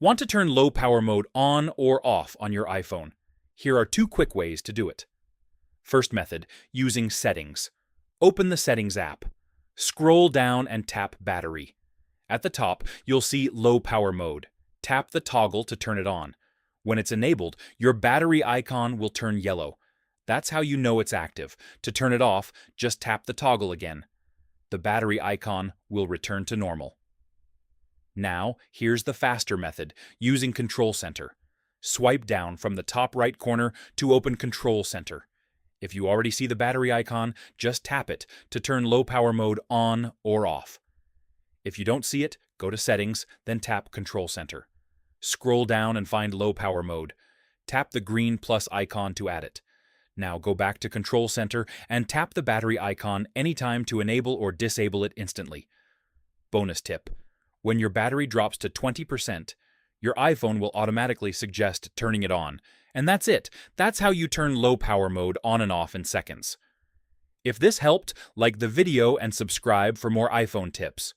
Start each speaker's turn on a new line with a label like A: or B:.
A: Want to turn low power mode on or off on your iPhone? Here are two quick ways to do it. First method, using Settings. Open the Settings app. Scroll down and tap Battery. At the top, you'll see Low Power Mode. Tap the toggle to turn it on. When it's enabled, your battery icon will turn yellow. That's how you know it's active. To turn it off, just tap the toggle again. The battery icon will return to normal. Now, here's the faster method, using Control Center. Swipe down from the top right corner to open Control Center. If you already see the battery icon, just tap it to turn low power mode on or off. If you don't see it, go to Settings, then tap Control Center. Scroll down and find low power mode. Tap the green plus icon to add it. Now go back to Control Center and tap the battery icon anytime to enable or disable it instantly. Bonus tip: when your battery drops to 20%, your iPhone will automatically suggest turning it on. And that's it. That's how you turn low power mode on and off in seconds. If this helped, like the video and subscribe for more iPhone tips.